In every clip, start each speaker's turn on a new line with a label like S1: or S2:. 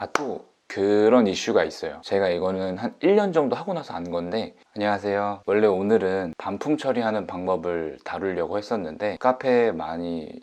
S1: 또 그런 이슈가 있어요. 제가 이거는 한 1년 정도 하고 나서 안 건데, 안녕하세요. 원래 오늘은 반품 처리하는 방법을 다루려고 했었는데 카페에 많이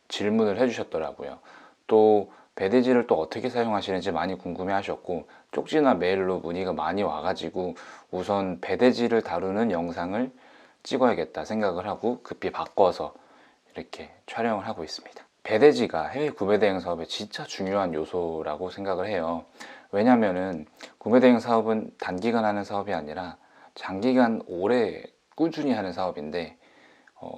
S1: 질문을 해주셨더라고요. 또 배대지를 또 어떻게 사용하시는지 많이 궁금해 하셨고, 쪽지나 메일로 문의가 많이 와가지고 우선 배대지를 다루는 영상을 찍어야겠다 생각을 하고 급히 바꿔서 이렇게 촬영을 하고 있습니다. 배대지가 해외 구매 대행 사업에 진짜 중요한 요소라고 생각을 해요. 왜냐면은 구매 대행 사업은 단기간 하는 사업이 아니라 장기간 오래 꾸준히 하는 사업인데,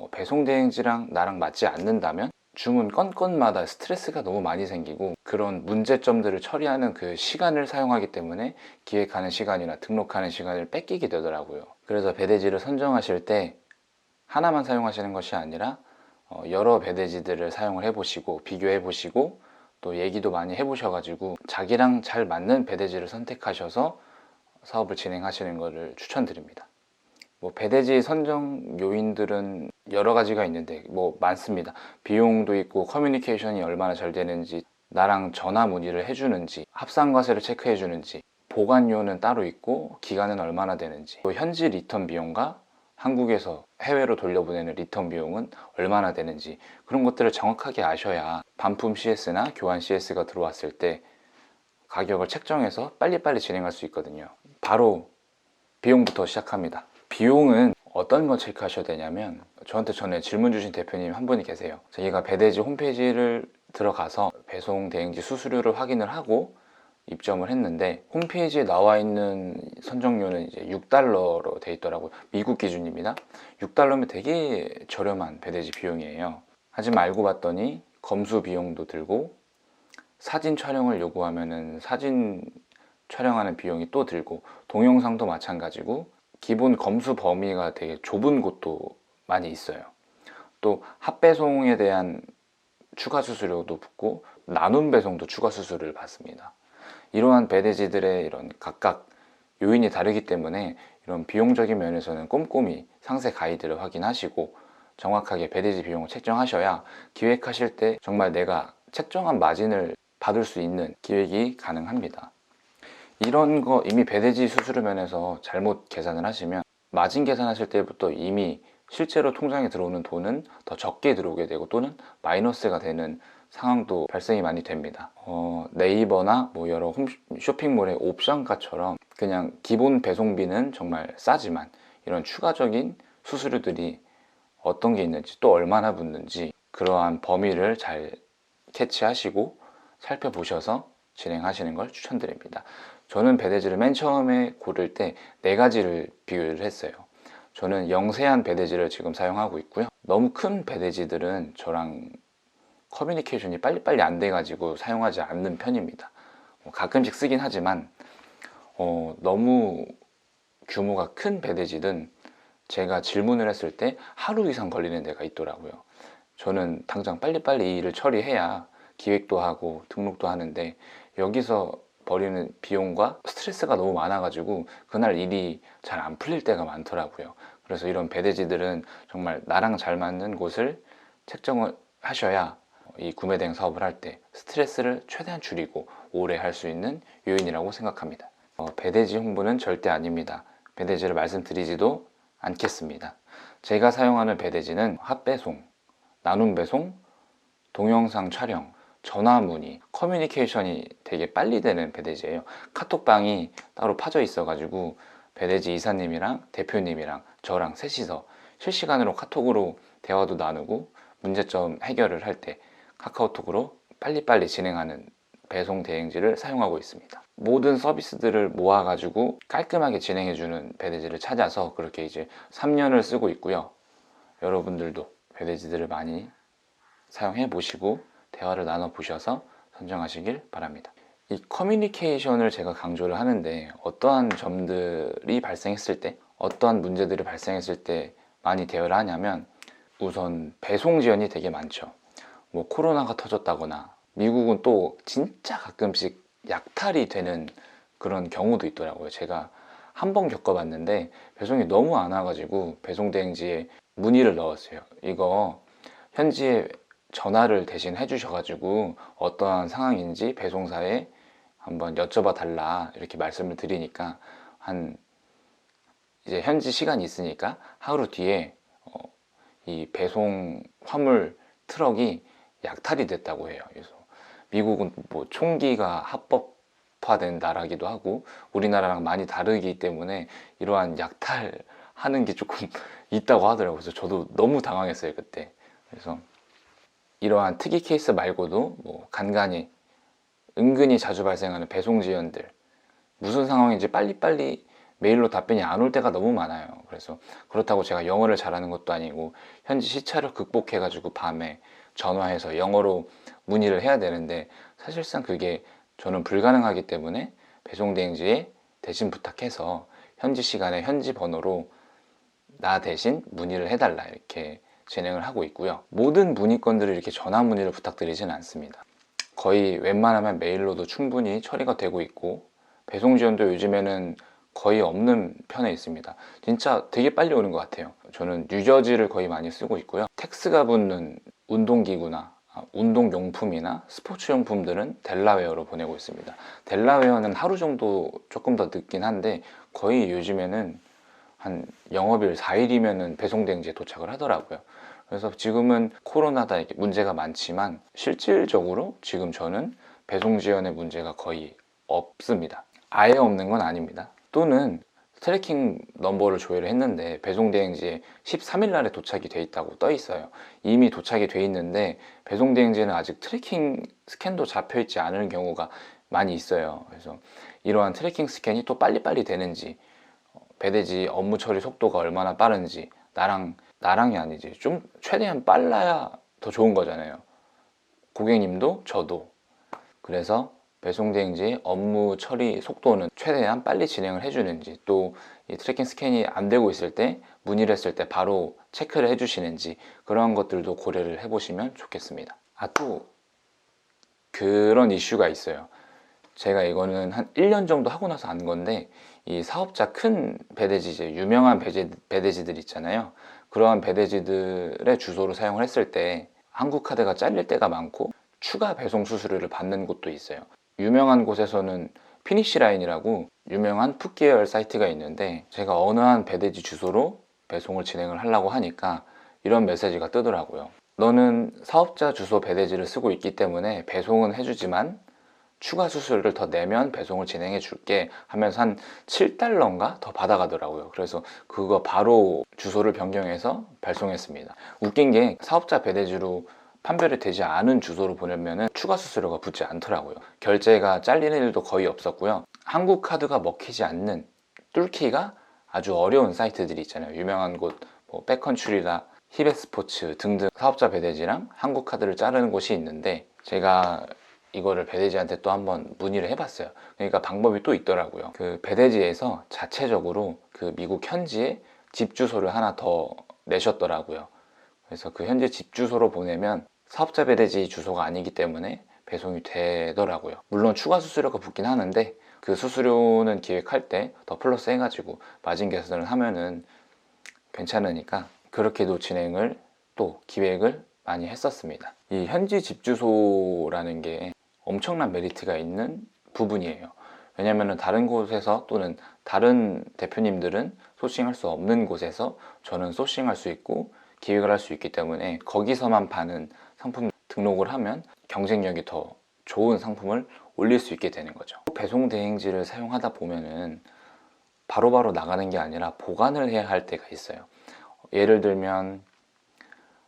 S1: 배송 대행지랑 나랑 맞지 않는다면 주문 건건마다 스트레스가 너무 많이 생기고 그런 문제점들을 처리하는 그 시간을 사용하기 때문에 기획하는 시간이나 등록하는 시간을 뺏기게 되더라고요. 그래서 배대지를 선정하실 때 하나만 사용하시는 것이 아니라 여러 배대지들을 사용을 해보시고 비교해 보시고 또 얘기도 많이 해보셔가지고 자기랑 잘 맞는 배대지를 선택하셔서 사업을 진행하시는 것을 추천드립니다. 배대지 선정 요인들은 여러 가지가 있는데 많습니다. 비용도 있고 커뮤니케이션이 얼마나 잘 되는지, 나랑 전화 문의를 해주는지, 합상과세를 체크해 주는지, 보관료는 따로 있고 기간은 얼마나 되는지, 또 현지 리턴 비용과 한국에서 해외로 돌려보내는 리턴 비용은 얼마나 되는지, 그런 것들을 정확하게 아셔야 반품 CS나 교환 CS가 들어왔을 때 가격을 책정해서 빨리빨리 진행할 수 있거든요. 바로 비용부터 시작합니다. 비용은 어떤 거 체크하셔야 되냐면, 저한테 전에 질문 주신 대표님 한 분이 계세요. 저희가 배대지 홈페이지를 들어가서 배송 대행지 수수료를 확인을 하고 입점을 했는데, 홈페이지에 나와 있는 선정료는 이제 6달러로 돼 있더라고요. 미국 기준입니다. 6달러면 되게 저렴한 배대지 비용이에요. 하지만 알고 봤더니 검수 비용도 들고, 사진 촬영을 요구하면은 사진 촬영하는 비용이 또 들고, 동영상도 마찬가지고 기본 검수 범위가 되게 좁은 곳도 많이 있어요. 또 합배송에 대한 추가 수수료도 붙고 나눔 배송도 추가 수수료를 받습니다. 이러한 배대지들의 이런 각각 요인이 다르기 때문에 이런 비용적인 면에서는 꼼꼼히 상세 가이드를 확인하시고 정확하게 배대지 비용을 책정하셔야 기획하실 때 정말 내가 책정한 마진을 받을 수 있는 기획이 가능합니다. 이런 거 이미 배대지 수수료 면에서 잘못 계산을 하시면 마진 계산하실 때부터 이미 실제로 통장에 들어오는 돈은 더 적게 들어오게 되고 또는 마이너스가 되는 상황도 발생이 많이 됩니다. 네이버나 여러 쇼핑몰의 옵션가처럼 그냥 기본 배송비는 정말 싸지만 이런 추가적인 수수료들이 어떤 게 있는지 또 얼마나 붙는지 그러한 범위를 잘 캐치하시고 살펴보셔서 진행하시는 걸 추천드립니다. 저는 배대지를 맨 처음에 고를 때 4가지를 비교를 했어요. 저는 영세한 배대지를 지금 사용하고 있고요. 너무 큰 배대지들은 저랑 커뮤니케이션이 빨리빨리 안 돼가지고 사용하지 않는 편입니다. 가끔씩 쓰긴 하지만 너무 규모가 큰 배대지는 제가 질문을 했을 때 하루 이상 걸리는 데가 있더라고요. 저는 당장 빨리빨리 이 일을 처리해야 기획도 하고 등록도 하는데 여기서 버리는 비용과 스트레스가 너무 많아가지고 그날 일이 잘 안 풀릴 때가 많더라고요. 그래서 이런 배대지들은 정말 나랑 잘 맞는 곳을 책정을 하셔야 이 구매 대행 사업을 할 때 스트레스를 최대한 줄이고 오래 할 수 있는 요인이라고 생각합니다. 배대지 홍보는 절대 아닙니다. 배대지를 말씀드리지도 않겠습니다. 제가 사용하는 배대지는 핫배송, 나눔 배송, 동영상 촬영, 전화 문의, 커뮤니케이션이 되게 빨리 되는 배대지예요. 카톡방이 따로 파져 있어가지고 배대지 이사님이랑 대표님이랑 저랑 셋이서 실시간으로 카톡으로 대화도 나누고 문제점 해결을 할 때 카카오톡으로 빨리빨리 진행하는 배송 대행지를 사용하고 있습니다. 모든 서비스들을 모아가지고 깔끔하게 진행해주는 배대지를 찾아서 그렇게 이제 3년을 쓰고 있고요. 여러분들도 배대지들을 많이 사용해 보시고 대화를 나눠 보셔서 선정하시길 바랍니다. 이 커뮤니케이션을 제가 강조를 하는데, 어떠한 점들이 발생했을 때, 어떠한 문제들이 발생했을 때 많이 대화를 하냐면, 우선 배송 지연이 되게 많죠. 코로나가 터졌다거나, 미국은 또 진짜 가끔씩 약탈이 되는 그런 경우도 있더라고요. 제가 한 번 겪어봤는데 배송이 너무 안 와가지고 배송 대행지에 문의를 넣었어요. 이거 현지에 전화를 대신 해주셔가지고 어떠한 상황인지 배송사에 한번 여쭤봐 달라 이렇게 말씀을 드리니까 이제 현지 시간이 있으니까 하루 뒤에 이 배송 화물 트럭이 약탈이 됐다고 해요. 그래서 미국은 뭐 총기가 합법화된 나라기도 하고 우리나라랑 많이 다르기 때문에 이러한 약탈하는 게 조금 있다고 하더라고요. 그래서 저도 너무 당황했어요 그때. 그래서 이러한 특이 케이스 말고도 뭐 간간히 은근히 자주 발생하는 배송 지연들, 무슨 상황인지 빨리빨리 메일로 답변이 안 올 때가 너무 많아요. 그래서 그렇다고 제가 영어를 잘하는 것도 아니고 현지 시차를 극복해가지고 밤에 전화해서 영어로 문의를 해야 되는데 사실상 그게 저는 불가능하기 때문에 배송대행지에 대신 부탁해서 현지 시간에 현지 번호로 나 대신 문의를 해달라 이렇게 진행을 하고 있고요. 모든 문의건들을 이렇게 전화 문의를 부탁드리지는 않습니다. 거의 웬만하면 메일로도 충분히 처리가 되고 있고 배송 지원도 요즘에는 거의 없는 편에 있습니다. 진짜 되게 빨리 오는 것 같아요. 저는 뉴저지를 거의 많이 쓰고 있고요. 텍스가 붙는 운동기구나 운동용품이나 스포츠용품들은 델라웨어로 보내고 있습니다. 델라웨어는 하루 정도 조금 더 늦긴 한데 거의 요즘에는 한 영업일 4일이면 배송대행지에 도착을 하더라고요. 그래서 지금은 코로나다 이렇게 문제가 많지만 실질적으로 지금 저는 배송 지연의 문제가 거의 없습니다. 아예 없는 건 아닙니다. 또는 트래킹 넘버를 조회를 했는데 배송대행지에 13일 날에 도착이 돼 있다고 떠 있어요. 이미 도착이 돼 있는데 배송대행지에는 아직 트래킹 스캔도 잡혀 있지 않은 경우가 많이 있어요. 그래서 이러한 트래킹 스캔이 또 빨리빨리 되는지 배대지 업무 처리 속도가 얼마나 빠른지 나랑이 아니지 좀 최대한 빨라야 더 좋은 거잖아요. 고객님도 저도. 그래서 배송대행지의 업무 처리 속도는 최대한 빨리 진행을 해주는지 또 이 트래킹 스캔이 안 되고 있을 때 문의를 했을 때 바로 체크를 해주시는지 그런 것들도 고려를 해보시면 좋겠습니다. 또 그런 이슈가 있어요. 제가 이거는 한 1년 정도 하고 나서 안 건데 이 사업자 큰 배대지 이제 유명한 배대지들 있잖아요. 그러한 배대지들의 주소를 사용을 했을 때 한국카드가 잘릴 때가 많고 추가 배송 수수료를 받는 곳도 있어요. 유명한 곳에서는 피니시라인이라고 유명한 풋계열 사이트가 있는데 제가 어느 한 배대지 주소로 배송을 진행을 하려고 하니까 이런 메시지가 뜨더라고요. 너는 사업자 주소 배대지를 쓰고 있기 때문에 배송은 해주지만 추가 수수료를 더 내면 배송을 진행해 줄게 하면서 한 7달러인가 더 받아가더라고요. 그래서 그거 바로 주소를 변경해서 발송했습니다. 웃긴 게 사업자 배대지로 판별이 되지 않은 주소로 보내면은 추가 수수료가 붙지 않더라고요. 결제가 잘리는 일도 거의 없었고요. 한국 카드가 먹히지 않는 뚫기가 아주 어려운 사이트들이 있잖아요. 유명한 곳, 뭐 백컨츄리나 히베스포츠 등등 사업자 배대지랑 한국 카드를 자르는 곳이 있는데 제가 이거를 배대지한테 또 한번 문의를 해봤어요. 그러니까 방법이 또 있더라고요. 그 배대지에서 자체적으로 그 미국 현지에 집 주소를 하나 더 내셨더라고요. 그래서 그 현재 집 주소로 보내면 사업자 배대지 주소가 아니기 때문에 배송이 되더라고요. 물론 추가 수수료가 붙긴 하는데 그 수수료는 기획할 때 더 플러스 해가지고 마진 개선을 하면은 괜찮으니까 그렇게도 진행을 또 기획을 많이 했었습니다. 이 현지 집 주소라는 게 엄청난 메리트가 있는 부분이에요. 왜냐하면 다른 곳에서 또는 다른 대표님들은 소싱할 수 없는 곳에서 저는 소싱할 수 있고 기획을 할 수 있기 때문에 거기서만 파는 상품 등록을 하면 경쟁력이 더 좋은 상품을 올릴 수 있게 되는 거죠. 배송 대행지를 사용하다 보면은 바로바로 나가는 게 아니라 보관을 해야 할 때가 있어요. 예를 들면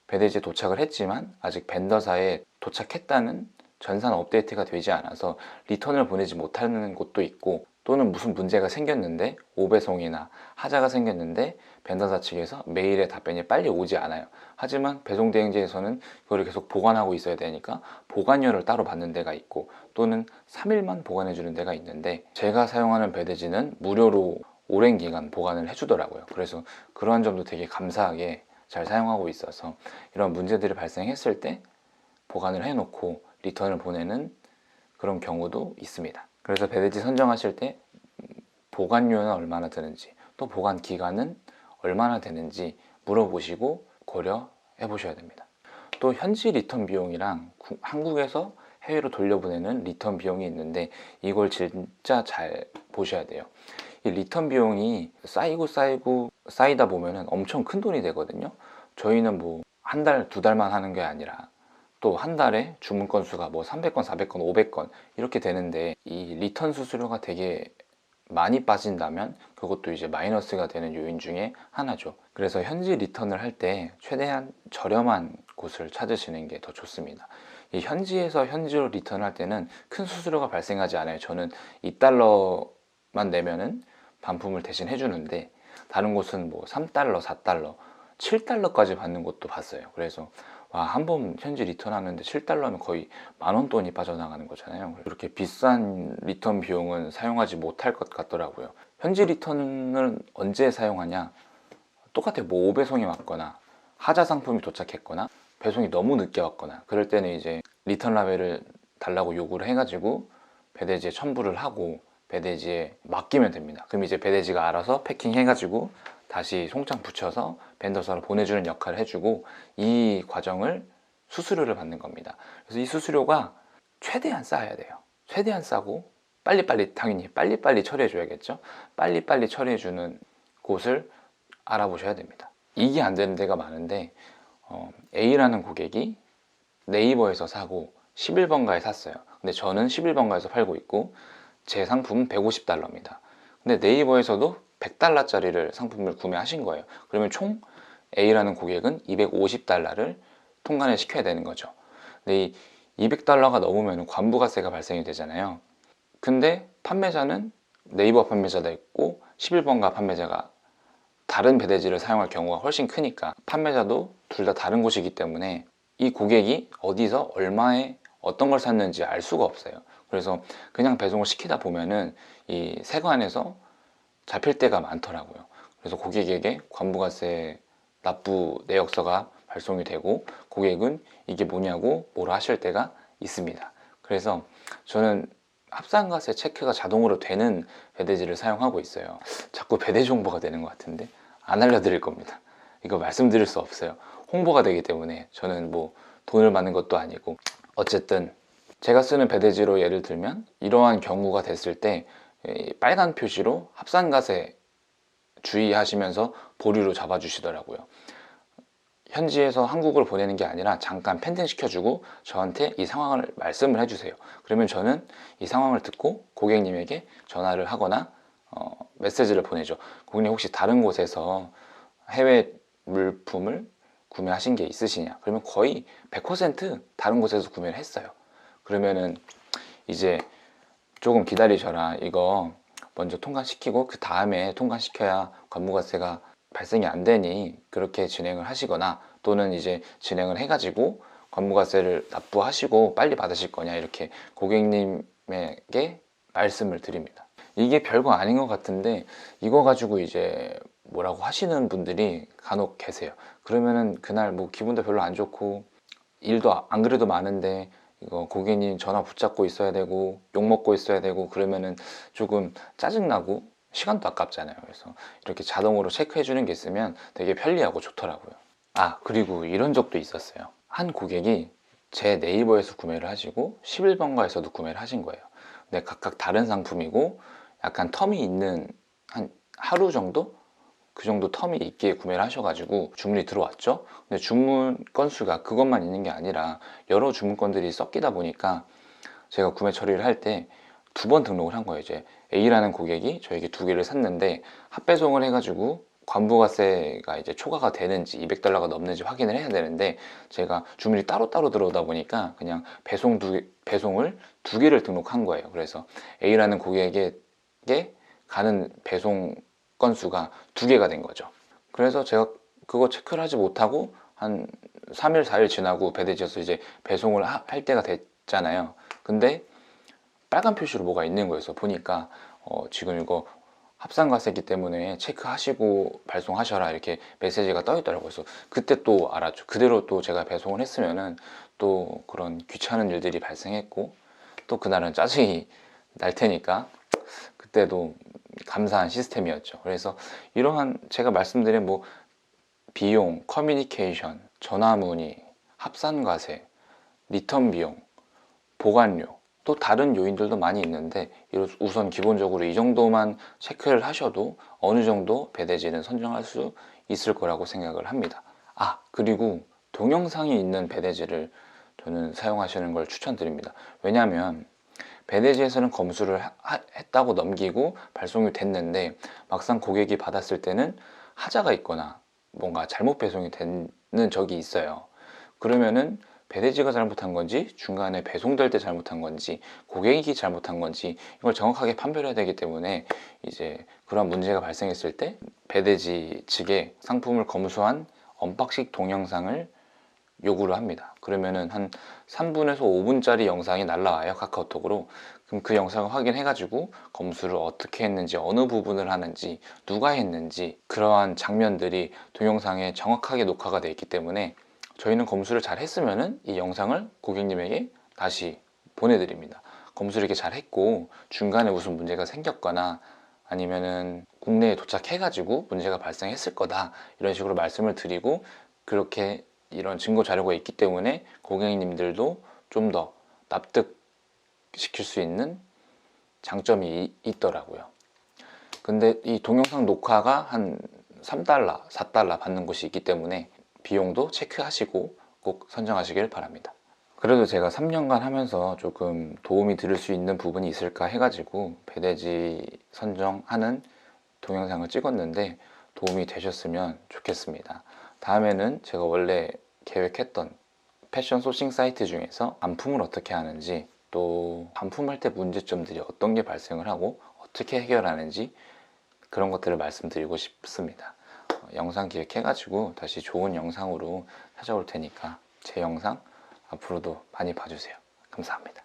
S1: 배대지에 도착을 했지만 아직 벤더사에 도착했다는 전산 업데이트가 되지 않아서 리턴을 보내지 못하는 곳도 있고 또는 무슨 문제가 생겼는데 오배송이나 하자가 생겼는데 벤더사 측에서 메일에 답변이 빨리 오지 않아요. 하지만 배송대행지에서는 그걸 계속 보관하고 있어야 되니까 보관료를 따로 받는 데가 있고 또는 3일만 보관해 주는 데가 있는데 제가 사용하는 배대지는 무료로 오랜 기간 보관을 해주더라고요. 그래서 그러한 점도 되게 감사하게 잘 사용하고 있어서 이런 문제들이 발생했을 때 보관을 해놓고 리턴을 보내는 그런 경우도 있습니다. 그래서 배대지 선정하실 때 보관료는 얼마나 드는지 또 보관 기간은 얼마나 되는지 물어보시고 고려해 보셔야 됩니다. 또 현지 리턴 비용이랑 한국에서 해외로 돌려보내는 리턴 비용이 있는데 이걸 진짜 잘 보셔야 돼요. 이 리턴 비용이 쌓이고 쌓이다 보면은 엄청 큰 돈이 되거든요. 저희는 뭐 한 달, 두 달만 하는 게 아니라 또 한 달에 주문 건수가 뭐 300건, 400건, 500건 이렇게 되는데 이 리턴 수수료가 되게 많이 빠진다면 그것도 이제 마이너스가 되는 요인 중에 하나죠. 그래서 현지 리턴을 할 때 최대한 저렴한 곳을 찾으시는 게 더 좋습니다. 이 현지에서 현지로 리턴을 할 때는 큰 수수료가 발생하지 않아요. 저는 2달러만 내면은 반품을 대신 해주는데 다른 곳은 뭐 3달러, 4달러, 7달러까지 받는 곳도 봤어요. 그래서 와, 한 번 현지 리턴하는데 7달러면 거의 10,000원 돈이 빠져나가는 거잖아요. 그렇게 비싼 리턴 비용은 사용하지 못할 것 같더라고요. 현지 리턴은 언제 사용하냐? 똑같아요. 뭐 오배송이 왔거나 하자 상품이 도착했거나 배송이 너무 늦게 왔거나 그럴 때는 이제 리턴 라벨을 달라고 요구를 해가지고 배대지에 첨부를 하고 배대지에 맡기면 됩니다. 그럼 이제 배대지가 알아서 패킹해가지고 다시 송장 붙여서 벤더사로 보내주는 역할을 해주고 이 과정을 수수료를 받는 겁니다. 그래서 이 수수료가 최대한 싸야 돼요. 최대한 싸고 빨리빨리 당연히 빨리빨리 처리해 줘야겠죠. 빨리빨리 처리해 주는 곳을 알아보셔야 됩니다. 이게 안 되는 데가 많은데 A라는 고객이 네이버에서 사고 11번가에 샀어요. 근데 저는 11번가에서 팔고 있고 제 상품은 150달러입니다. 근데 네이버에서도 100달러짜리를 상품을 구매하신 거예요. 그러면 총 A라는 고객은 250달러를 통관을 시켜야 되는 거죠. 근데 이 200달러가 넘으면 관부가세가 발생이 되잖아요. 근데 판매자는 네이버 판매자도 있고 11번가 판매자가 다른 배대지를 사용할 경우가 훨씬 크니까 판매자도 둘 다 다른 곳이기 때문에 이 고객이 어디서 얼마에 어떤 걸 샀는지 알 수가 없어요. 그래서 그냥 배송을 시키다 보면은 이 세관에서 잡힐 때가 많더라고요. 그래서 고객에게 관부가세 납부 내역서가 발송이 되고 고객은 이게 뭐냐고 뭐라 하실 때가 있습니다. 그래서 저는 합산가세 체크가 자동으로 되는 배대지를 사용하고 있어요. 자꾸 배대지 홍보가 되는 것 같은데 안 알려드릴 겁니다. 이거 말씀드릴 수 없어요. 홍보가 되기 때문에 저는 뭐 돈을 받는 것도 아니고 어쨌든 제가 쓰는 배대지로 예를 들면 이러한 경우가 됐을 때 빨간 표시로 합산가세 주의하시면서 보류로 잡아주시더라고요. 현지에서 한국으로 보내는 게 아니라 잠깐 펜딩 시켜주고 저한테 이 상황을 말씀을 해주세요. 그러면 저는 이 상황을 듣고 고객님에게 전화를 하거나 메시지를 보내죠. 고객님 혹시 다른 곳에서 해외 물품을 구매하신 게 있으시냐? 그러면 거의 100% 다른 곳에서 구매를 했어요. 그러면은 이제 조금 기다리셔라. 이거 먼저 통관시키고 그 다음에 통관시켜야 관부가세가 발생이 안 되니 그렇게 진행을 하시거나 또는 이제 진행을 해가지고 관부가세를 납부하시고 빨리 받으실 거냐 이렇게 고객님에게 말씀을 드립니다. 이게 별거 아닌 것 같은데 이거 가지고 이제 뭐라고 하시는 분들이 간혹 계세요. 그러면은 그날 뭐 기분도 별로 안 좋고 일도 안 그래도 많은데 이거 고객님 전화 붙잡고 있어야 되고 욕 먹고 있어야 되고 그러면은 조금 짜증나고 시간도 아깝잖아요. 그래서 이렇게 자동으로 체크해 주는 게 있으면 되게 편리하고 좋더라고요. 아, 그리고 이런 적도 있었어요. 한 고객이 제 네이버에서 구매를 하시고 11번가에서도 구매를 하신 거예요. 근데 각각 다른 상품이고 약간 텀이 있는 한 하루 정도? 그 정도 텀이 있게 구매를 하셔가지고 주문이 들어왔죠. 근데 주문 건수가 그것만 있는 게 아니라 여러 주문건들이 섞이다 보니까 제가 구매 처리를 할 때 두 번 등록을 한 거예요. 이제 A라는 고객이 저에게 두 개를 샀는데 합배송을 해가지고 관부가세가 이제 초과가 되는지 200달러가 넘는지 확인을 해야 되는데 제가 주문이 따로따로 들어오다 보니까 그냥 배송을 두 개를 등록한 거예요. 그래서 A라는 고객에게 가는 배송 건수가 두 개가 된 거죠. 그래서 제가 그거 체크를 하지 못하고 한 3일, 4일 지나고 배대지에서 이제 배송을 할 때가 됐잖아요. 근데 빨간 표시로 뭐가 있는 거여서 보니까 지금 이거 합산가세기 때문에 체크하시고 발송하셔라 이렇게 메시지가 떠 있더라고요. 그래서 그때 또 알았죠. 그대로 또 제가 배송을 했으면은 또 그런 귀찮은 일들이 발생했고 또 그날은 짜증이 날 테니까 그때도 감사한 시스템이었죠. 그래서 이러한 제가 말씀드린 뭐 비용, 커뮤니케이션, 전화 문의, 합산과세, 리턴 비용, 보관료, 또 다른 요인들도 많이 있는데 우선 기본적으로 이 정도만 체크를 하셔도 어느 정도 배대지는 선정할 수 있을 거라고 생각을 합니다. 그리고 동영상이 있는 배대지를 저는 사용하시는 걸 추천드립니다. 왜냐하면 배대지에서는 검수를 했다고 넘기고 발송이 됐는데 막상 고객이 받았을 때는 하자가 있거나 뭔가 잘못 배송이 되는 적이 있어요. 그러면은 배대지가 잘못한 건지 중간에 배송될 때 잘못한 건지 고객이 잘못한 건지 이걸 정확하게 판별해야 되기 때문에 이제 그런 문제가 발생했을 때 배대지 측에 상품을 검수한 언박싱 동영상을 요구를 합니다. 그러면은 한 3분에서 5분짜리 영상이 날라와요, 카카오톡으로. 그럼 그 영상을 확인해 가지고 검수를 어떻게 했는지, 어느 부분을 하는지, 누가 했는지 그러한 장면들이 동영상에 정확하게 녹화가 되어 있기 때문에 저희는 검수를 잘 했으면은 이 영상을 고객님에게 다시 보내드립니다. 검수를 이렇게 잘 했고 중간에 무슨 문제가 생겼거나 아니면은 국내에 도착해가지고 문제가 발생했을 거다 이런 식으로 말씀을 드리고, 그렇게 이런 증거 자료가 있기 때문에 고객님들도 좀 더 납득시킬 수 있는 장점이 있더라고요. 근데 이 동영상 녹화가 한 3달러, 4달러 받는 곳이 있기 때문에 비용도 체크하시고 꼭 선정하시길 바랍니다. 그래도 제가 3년간 하면서 조금 도움이 드릴 수 있는 부분이 있을까 해가지고 배대지 선정하는 동영상을 찍었는데 도움이 되셨으면 좋겠습니다. 다음에는 제가 원래 계획했던 패션 소싱 사이트 중에서 반품을 어떻게 하는지, 또 반품할 때 문제점들이 어떤 게 발생을 하고 어떻게 해결하는지 그런 것들을 말씀드리고 싶습니다. 영상 기획해가지고 다시 좋은 영상으로 찾아올 테니까 제 영상 앞으로도 많이 봐주세요. 감사합니다.